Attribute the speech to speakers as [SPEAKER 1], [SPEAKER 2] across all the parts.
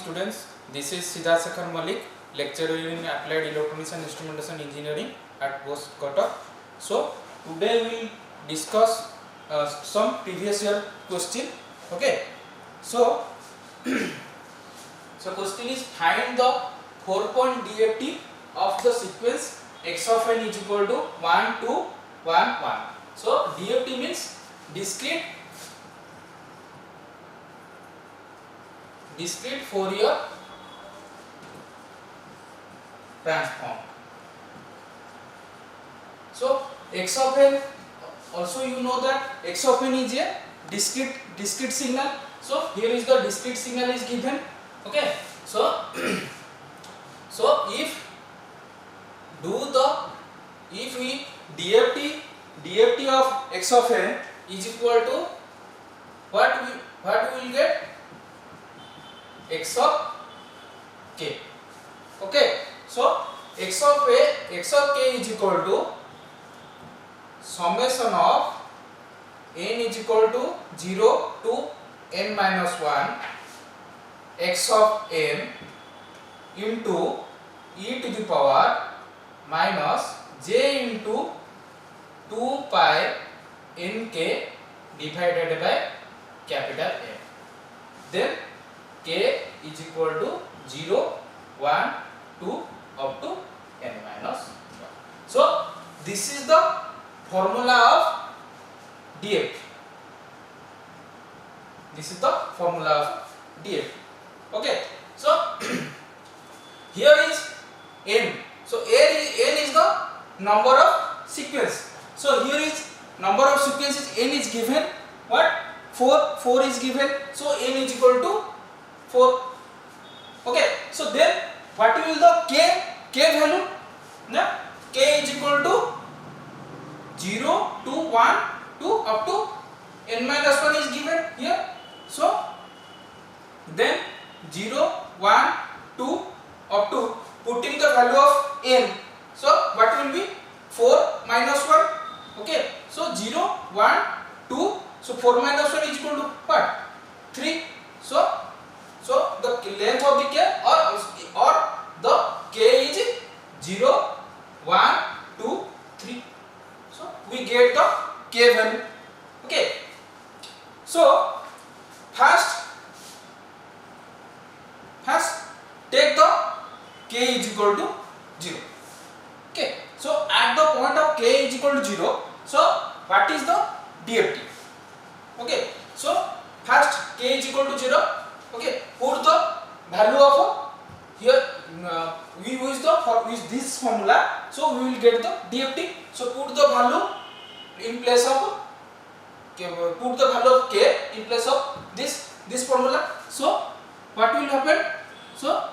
[SPEAKER 1] students. This is Siddharth Shekhar Malik, lecturer in Applied Electronics and Instrumentation Engineering at BOST Cuttack. So today we will discuss some previous year question. Okay. So question is, find the 4-point DFT of the sequence x of n is equal to 1, 2, 1, 1. So DFT means discrete Fourier transform. So x of n, also you know that x of n is a discrete signal. So here is the discrete signal is given. Okay. So if we DFT of x of n is equal to what we will get, x of k. Okay. So x of k is equal to summation of n is equal to 0 to n minus 1 x of n into e to the power minus j into 2 pi nk divided by capital N. Then k is equal to 0, 1, 2 up to n minus 1. So this is the formula of DFT. This is the formula of DFT. Okay. So here is n. So n is the number of sequence. So here is number of sequences, n is given. What? 4 is given. So n is equal to 4. Okay. So then what will the k value? Now k is equal to 0 to 1 to up to n minus 1 is given here. So then 0, 1, 2 up to, putting the value of n. So what will be 4 minus 1? Okay. So 0, 1, 2. So 4 minus 1 is equal to what? 3. So the length of the k or the k is 0, 1, 2, 3. So we get the k value. Okay. So first take the k is equal to 0. Okay. So at the point of k is equal to 0, so what is the DFT? Okay. So first k is equal to 0. Okay. Put the value of here we use this formula, so we will get the DFT. So put the value in place of k in place of this formula. So what will happen? So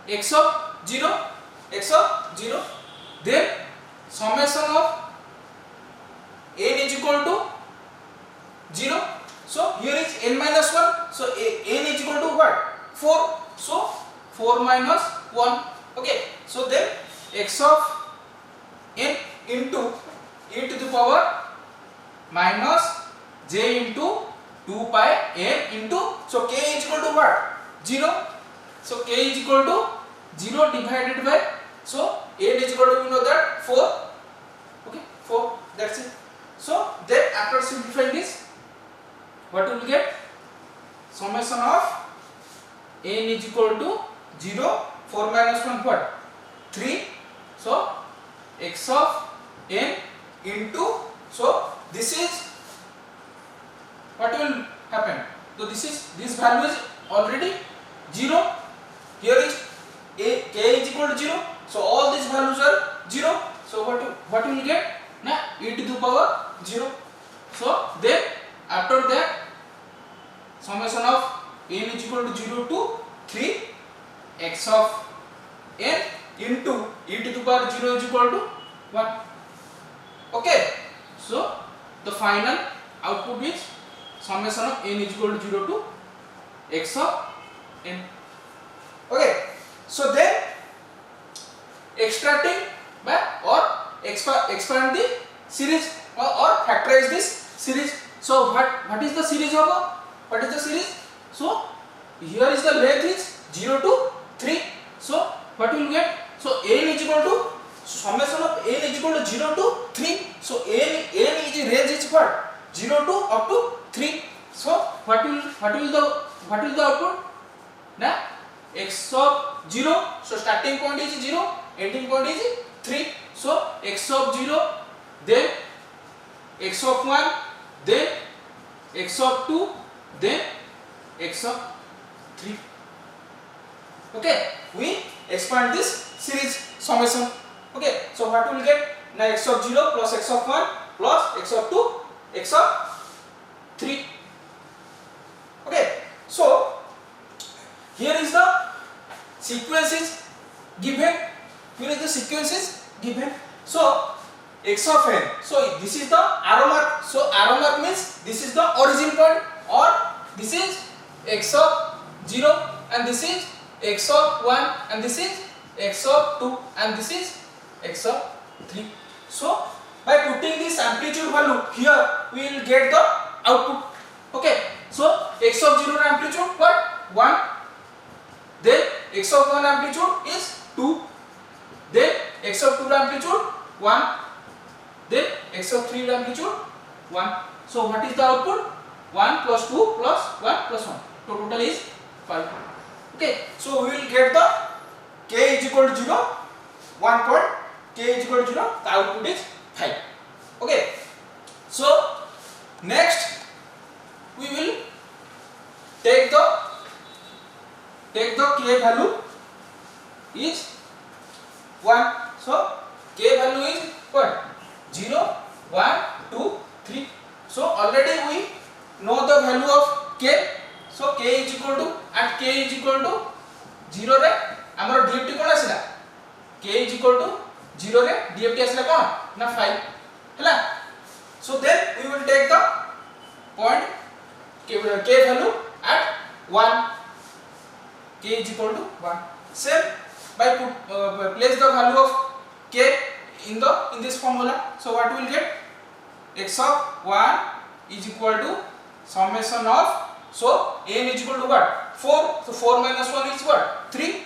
[SPEAKER 1] x of 0, then summation of n is equal to 0. So here is n minus 1. So n is equal to what? 4. So 4 minus 1. Okay. So then x of n into e to the power minus j into 2 pi n into, so k is equal to what? 0. So k is equal to 0 divided by, so n is equal to, you know that, 4. Okay, 4. That's it. So then after simplifying this, what will get? Summation of n is equal to 0, 4 minus 1 what? 3. So x of n into, so this is what will happen? So this value is already 0. Here is k is equal to 0. So all these values are 0. So what will get? Now e to the power 0. So then after that, summation of n is equal to 0 to 3 x of n into e to the power 0 is equal to 1. Okay. So the final output is summation of n is equal to 0 to x of n. Okay. So then extracting by or expand the series or factorize this series. So what is the series of? What is the series? So here is the length is 0 to 3. So what we will get? So n is equal to summation of n is equal to 0 to 3. So n is range is what? 0 to up to 3. So what will the output? Na x of 0. So starting point is 0, ending point is 3. So x of 0, then x of 1, then x of 2, then x of 3. Okay, we expand this series summation. Okay, so what we will get? Now x of 0 plus x of 1 plus x of 2, x of 3. Okay, so here is the sequence is given. Here is the sequence is given. So x of n. So this is the arrow mark. So arrow mark means this is the origin point, or this is x of 0, and this is x of 1, and this is x of 2, and this is x of 3. So by putting this amplitude value here, we will get the output. Okay, so x of 0 amplitude what? 1. Then x of 1 amplitude is 2. Then x of 2 amplitude 1. Then x of 3 amplitude 1. So what is the output? 1 plus 2 plus 1 plus 1. So total is 5. Okay, so we will get the k is equal to 0, 1 point, k is equal to 0, the output is 5. Okay, so next we will take the k value is 1. So k value is what? 0, 1, 2, 3. So already we know the value of k. So k is equal to, at k is equal to 0 रे हमर DFT cone आसिला? k is equal to 0 रे DFT आसिला कोन? ना 5 हैला. So then we will take the point k value at 1. k is equal to 1. Same by place the value of k in this formula. So what we will get? X of 1 is equal to summation of, so n is equal to what? 4. So 4 minus 1 is what? 3.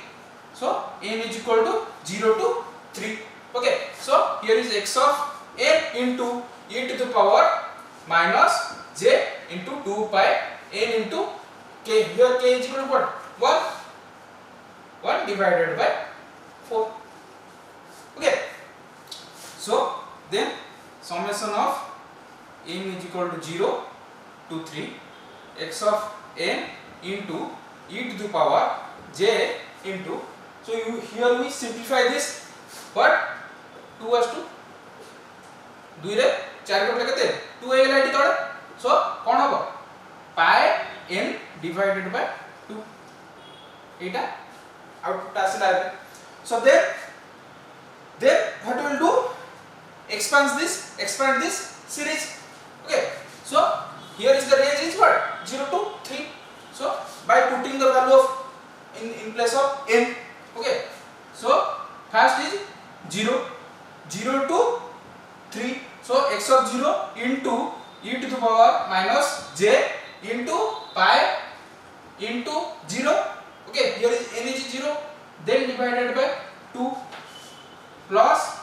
[SPEAKER 1] So n is equal to 0 to 3. Okay, so here is x of n into e to the power minus j into 2 pi n into k. Here k is equal to what? 1 divided by 4. Okay, so then summation of n is equal to 0 to 3, x of n into e to the power j into, so here we simplify this, but 2 was to 2 रे 4 को केते 2 हे गेला eighty तळे. सो कोन हबो? पाई n divided by 2. Etah output आसिला. So then what we will do? Expand this series. Okay, so here is the range is what? 0 to 3. So by putting the value of in place of n. Okay, so first is 0 to 3. So x of 0 into e to the power minus j into pi into 0. Okay, here is n is 0, then divided by 2 plus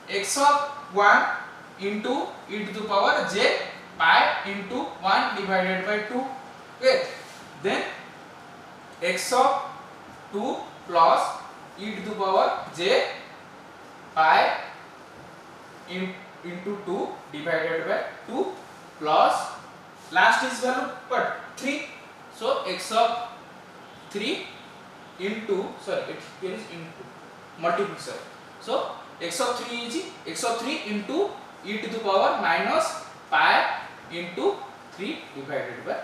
[SPEAKER 1] x of 1 into e to the power j pi into 1 divided by 2. Okay, then x of 2 plus e to the power j pi into 2 divided by 2 plus last is value what? 3. So x of 3 into, sorry, here is into multiplication. So x of 3 is x of 3 into e to the power minus pi into 3 divided by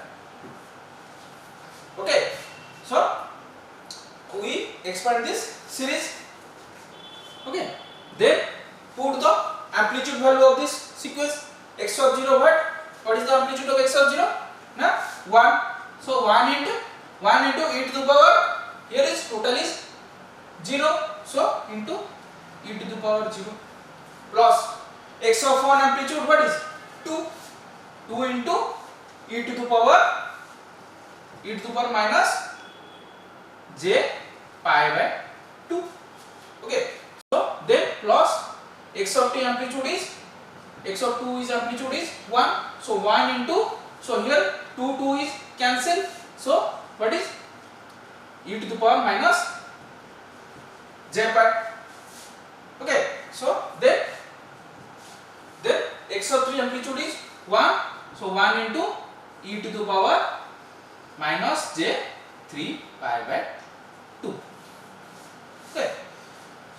[SPEAKER 1] 2. Okay, so we expand this series. Okay, then put the amplitude value of this sequence. X of 0 what is the amplitude of x of 0? Na 1. So 1 into e to the power, here is total is 0. So into e to the power 0 plus x of 1 amplitude what is 2. 2 into e to the power minus j pi by 2. Okay, so then plus x of t amplitude is, x of 2 is amplitude is 1, so 1 into, so here 2 is cancelled, so what is e to the power minus j pi. Okay, so then x of 3 amplitude is 1, so 1 into e to the power minus j 3 pi by 2. Okay,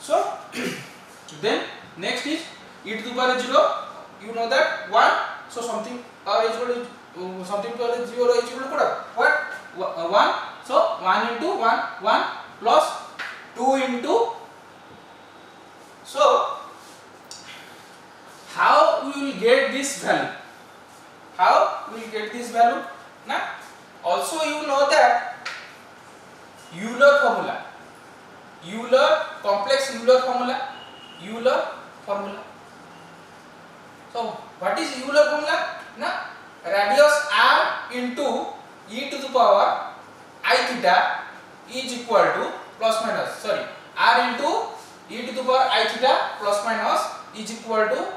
[SPEAKER 1] so then next is e to the power 0, you know that 1, so something is equal to something to 0 is equal to what 1, so 1 into 1 plus 2 into, so how we will get this value, how we will get this value na? Also you know that Euler formula, Euler complex Euler formula. So what is Euler formula na? Radius r into e to the power I theta is equal to plus minus, sorry, r into e to the power I theta plus minus is equal to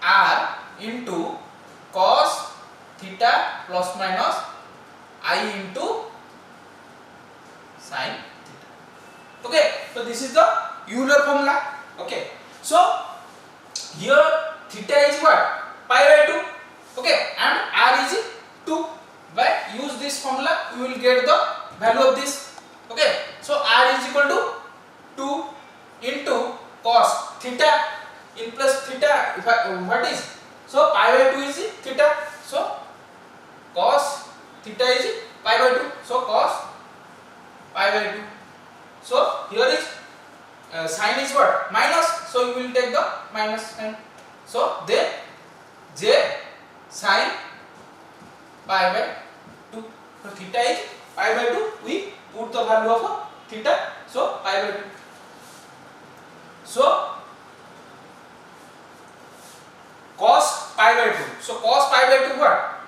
[SPEAKER 1] r into cos theta plus minus I into sin theta. Okay, so this is the Euler formula. Okay, so here theta is what, pi by 2. Okay, and r is 2. By use this formula you will get the value of this. Okay, so r is equal to 2 into cos theta in plus theta, what is, so pi by 2 is theta, so cos theta is pi by 2, so cos pi by 2. So here is sin is what, minus, so you will take the minus sign, so then j sin pi by 2, so theta is pi by 2, we put the value of theta, so pi by 2. So cos pi by 2, so cos pi by 2 what,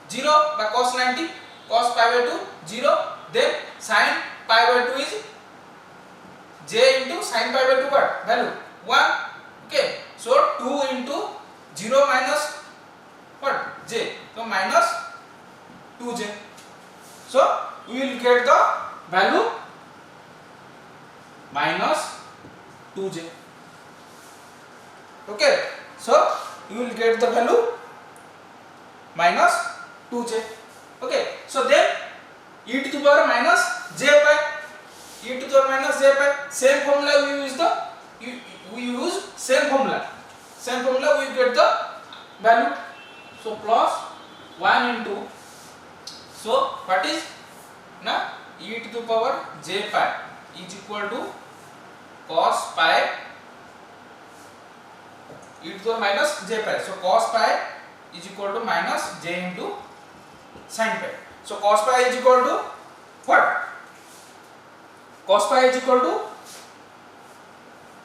[SPEAKER 1] 0 by cos 90, cos pi by 2 0, then sin pi by 2 is j into sin pi by 2 what, value 1. Okay, so 2 into 0 minus what, j, so minus 2j, so we will get the value minus 2j. Okay, so you will get the value minus 2j. Okay, so then e to the power minus j pi, e to the power minus j pi, same formula we use the, we use same formula we get the value, so plus 1 into, so what is na, e to the power j pi is equal to cos pi e to the power minus j pi, so cos pi is equal to minus j into sin pi, so cos pi is equal to what, cos pi is equal to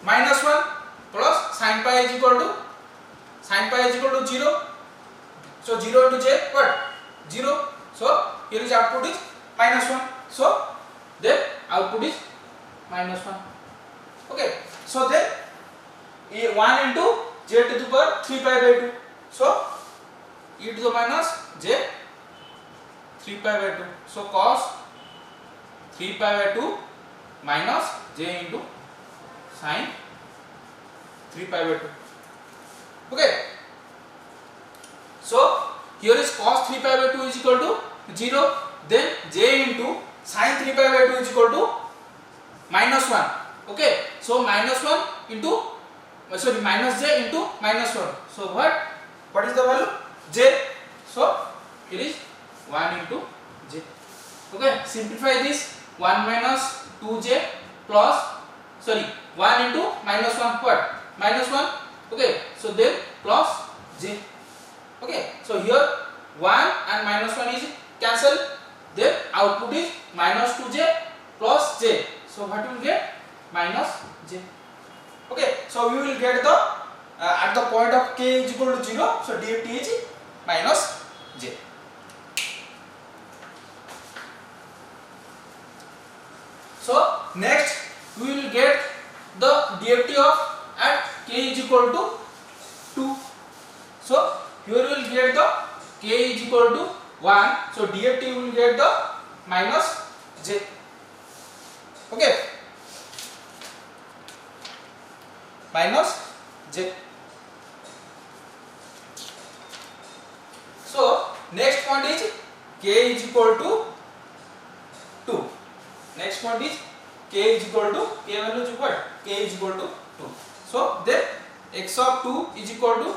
[SPEAKER 1] minus 1 plus sin pi is equal to, sin pi is equal to 0, so 0 into j what, 0, so here is output is minus 1, so then output is minus 1. Okay, so then 1 into j to the power 3 pi by 2, so e to the minus j 3 pi by 2, so cos 3 pi by 2 minus j into sin 3 pi by 2. Okay, so here is cos 3 pi by 2 is equal to 0, then j into sin 3 pi by 2 is equal to minus 1. Okay, so minus 1 into, sorry, minus j into minus 1, so what is the value, j, so it is 1 into j. Okay, simplify this, 1 minus 2j plus, sorry, 1 into minus 1 what, minus 1. Okay, so then plus j. Okay, so here 1 and minus 1 is cancelled, then output is minus 2j plus j, so what you will get, minus j. Okay, so we will get the at the point of k is equal to 0, so dft is minus j. So next we will get the DFT of at k is equal to 2. So here we will get the k is equal to 1. So DFT will get the minus j. Okay, minus j. So next point is k is equal to 2. Next point is k is equal to k value is what? K is equal to 2. So then x of 2 is equal to,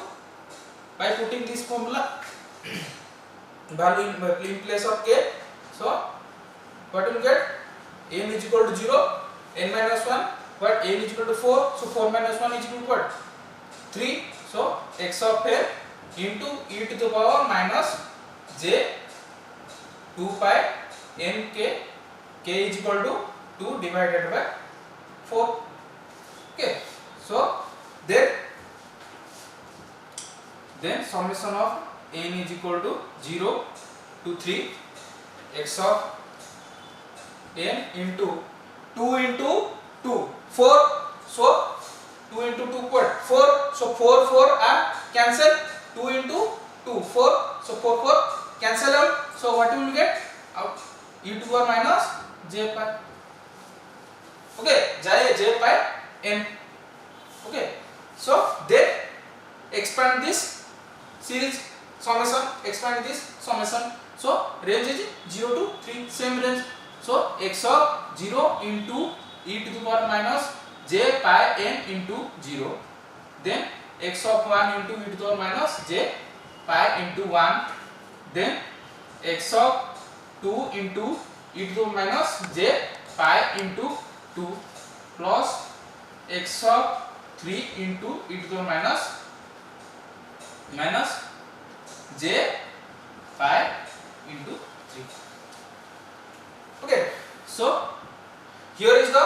[SPEAKER 1] by putting this formula value in place of k, so what will get? n is equal to 0, n minus 1, but n is equal to 4, so 4 minus 1 is equal to what? 3. So x of n into e to the power minus j 2 pi n k, k is equal to 2 divided by 4. Okay, so then summation of n is equal to 0 to 3 x of n into 2 into 2 4. So 2 into 2 what? 4. So 4 4 are cancel. 2 into 2 4. So 4 4 cancel out. So what you will get? Out e to the power minus j pi. Okay, j pi n. Okay, so then expand this series summation, expand this summation. So range is 0 to 3, same range. So x of 0 into e to the power minus j pi n into 0, then x of 1 into e to the power minus j pi into 1, then x of 2 into e to the power minus j pi into 2 plus x of 3 into e to the power minus j pi into 3. Okay, so here is the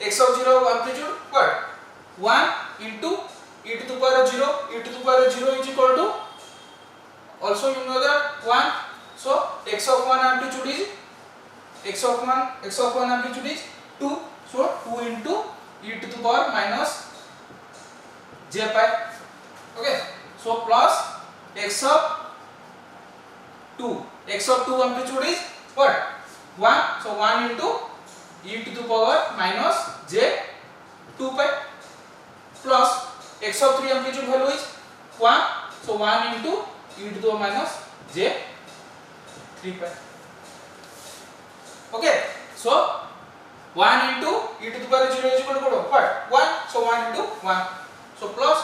[SPEAKER 1] x of 0 amplitude what? 1 into e to the power 0, e to the power 0 is equal to, also you know that 1. So x of 1 amplitude is x of 1 amplitude is 2. So 2 into e to the power minus j pi. Okay, so plus x of 2 amplitude is what? 1. So 1 into e to the power minus j 2 pi plus x of 3 amplitude value is 1. So 1 into e to the power minus j 3 pi. Okay, so 1 into e to the power 0 is equal to what? 1. So 1 into 1. So plus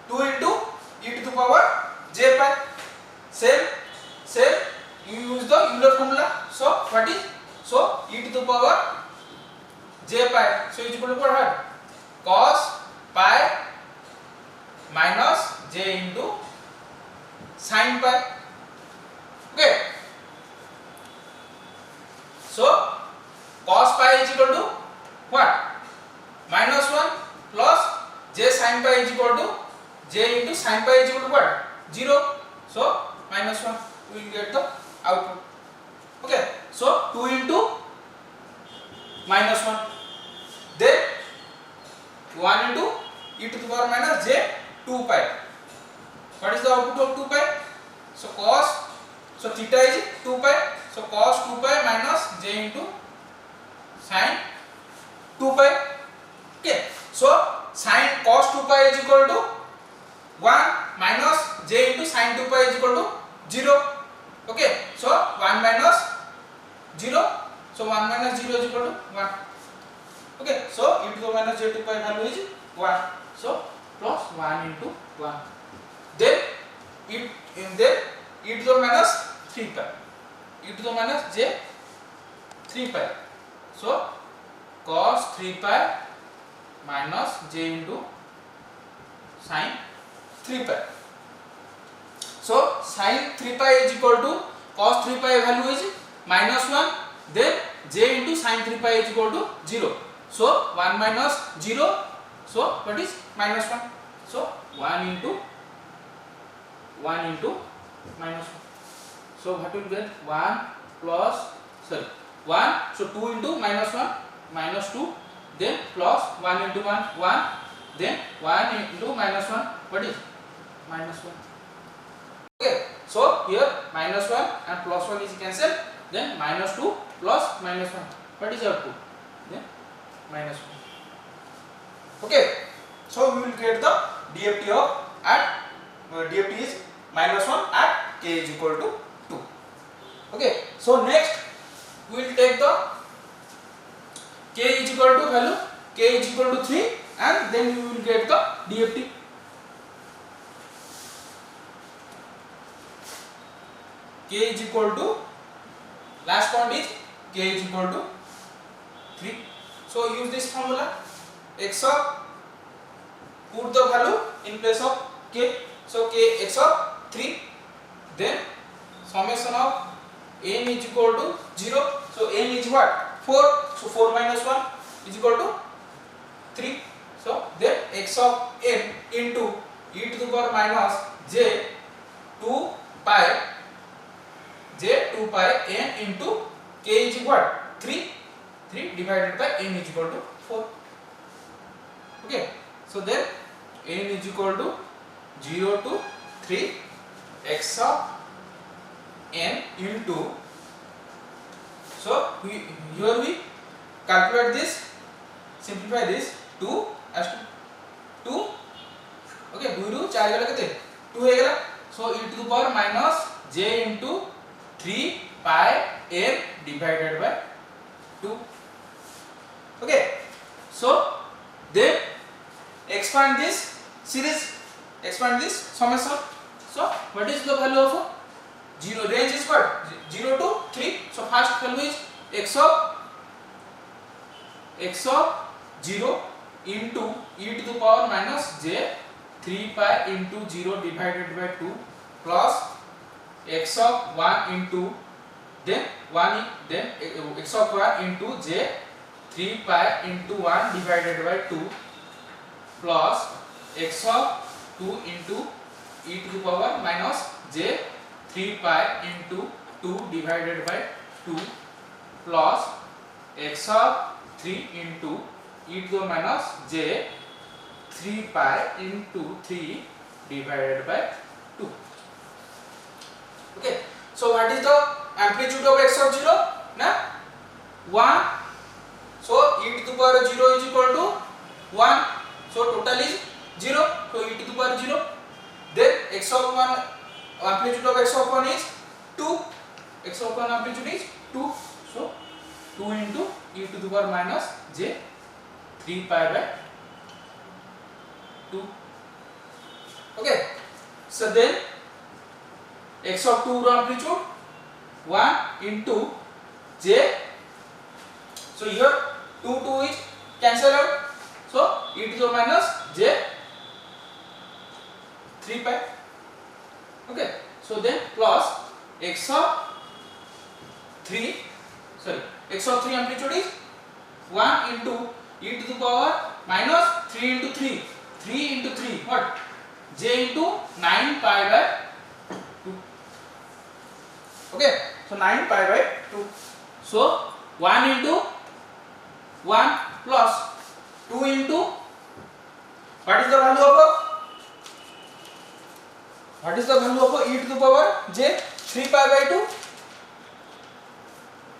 [SPEAKER 1] 2 into e to the power j pi. Same you use the Euler formula. So what is? So e to the power j pi, so is equal to what? Cos pi minus j into sin pi. Okay, so cos pi is equal to what? Minus 1 plus j sin pi is equal to j into sin pi is equal to what? 0. So minus 1 we will get the output. Okay, so 2 into minus 1, then 1 into e to the power minus j 2 pi. What is the output of 2 pi? So cos, so theta is 2 pi. So cos 2 pi minus j into sin 2 pi. Okay, so sin cos 2 pi is equal to 1 minus j into sin 2 pi is equal to 0. Okay, so 1 minus 0. So 1 minus 0 is equal to 1. Okay, so e to the minus j 2 pi value is 1. So plus 1 into 1. Then e to the minus 3 pi. E to the minus j 3 pi. So cos 3 pi minus j into sin 3 pi. So sin 3 pi is equal to cos 3 pi value is minus 1, then j into sin 3 pi is equal to 0. So 1 minus 0, so what is minus 1? So 1 into minus 1. So what will get? 1 plus 1, so 2 into minus 1 minus 2, then plus 1 into 1 1, then 1 into minus 1, what is minus 1. Okay, so here minus 1 and plus 1 is cancelled, then minus 2 plus minus 1, what is output, then minus 1. Okay, so we will get the DFT of at DFT is minus 1 at k is equal to 2. Okay, so next we will take the k is equal to value, k is equal to 3, and then we will get the DFT. K is equal to, last point is k is equal to 3. So use this formula, x of, put the value in place of k, so k x of 3, then summation of n is equal to 0, so n is what, 4, so 4 minus 1 is equal to 3, so then x of n into e to the power minus j 2 pi n into k is what, 3 divided by n is equal to 4. Okay, so then n is equal to 0 to 3 x of n into, so here we calculate this, simplify this, 2 as to 2, okay, 2 ରୁ 4 गला केते 2 हे गला, so e to the power minus j into 3 pi n divided by 2. Okay, so then expand this series, expand this summation, so what is the value of 0, range is what, 0 to 3, so first value is x of 0 into e to the power minus j 3 pi into 0 divided by 2 plus x of 1 into, then x of 1 into j 3 pi into 1 divided by 2 plus x of 2 into e to the power minus j 3 pi into 2 divided by 2 plus x of 3 into e to the minus j 3 pi into 3 divided by 2. Okay, so what is the amplitude of x of 0? Na 1, so e to the power 0 is equal to 1, so total is 0, so e to the power 0, then x of 1, amplitude of x of 1 is 2, x of 1 amplitude is 2, so 2 into e to the power minus j 3 pi by 2. Okay, so then x of 2 amplitude 1 into j, so here 2 is cancelled out, so e to the minus j 3 pi. Okay, so then plus x of 3 amplitude is 1 into e to the power minus 3 into 3 what, j into 9 pi by 2. Okay, so 9 pi by 2, so 1 into 1 plus 2 into, what is the value of e to the power j 3 pi by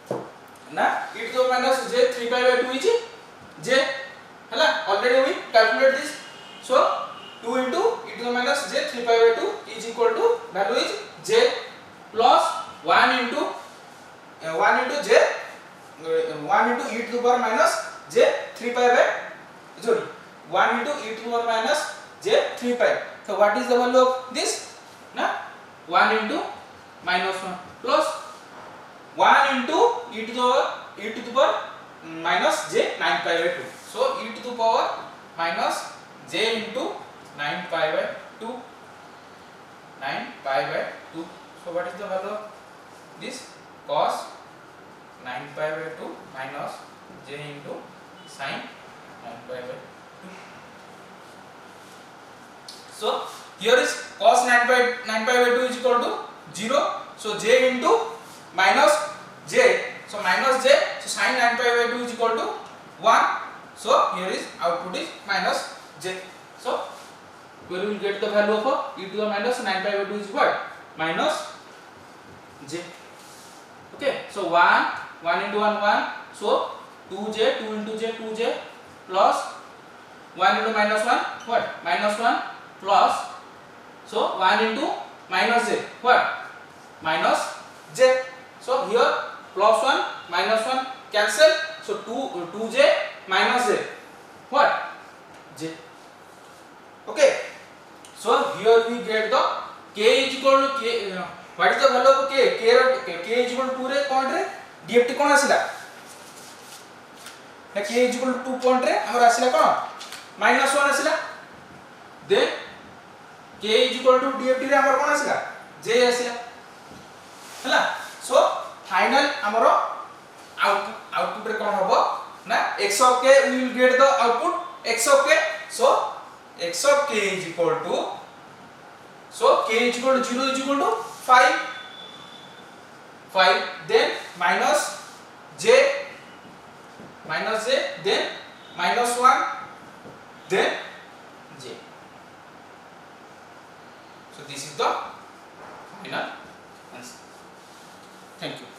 [SPEAKER 1] 2, na e to the minus j 3 pi by 2 is j, hala, already we calculate this, so 2 into e to the minus j 3 pi by 2 is equal to, value is j plus 1 into j 1 into e to the power minus j 3 pi by, sorry, 1 into e to the power minus j 3 pi, so what is the value of this, na 1 into minus 1 plus 1 into e to the power minus j 9 pi by 2, so e to the power minus j into 9 pi by 2, 9 pi by 2, so what is the value of this, cos 9 pi by 2 minus j into sin 9 pi by 2. So here is cos 9 pi by 2 is equal to 0, so j into minus j, so minus j, so sin 9 pi by 2 is equal to 1. So here is output is minus j. So where we will get the value of e to the minus 9/2 is what? Minus j. Okay, so 1 into 1 1, so 2j, 2 into j 2j, plus 1 into minus 1 what? Minus 1, plus, so 1 into minus j what? Minus j. So here plus 1 minus 1 cancel, so 2j minus j what? J. Okay, so here we get the k is equal to k. What is the value of k? K is equal to 2 रे point रे DFT कोन आसिला ना k is equal to 2 point रे हमर आसिला कोन minus 1 आसिला. then k is equal to DFT रे हमर कोन आसिला j आसिला हला. so final हमर output रे कोन हबो ना x of k, we will get the output x of k. so x of k is equal to, so k is equal to 0 is equal to 5, then minus j, then minus 1, then j. So this is the final answer. Thank you.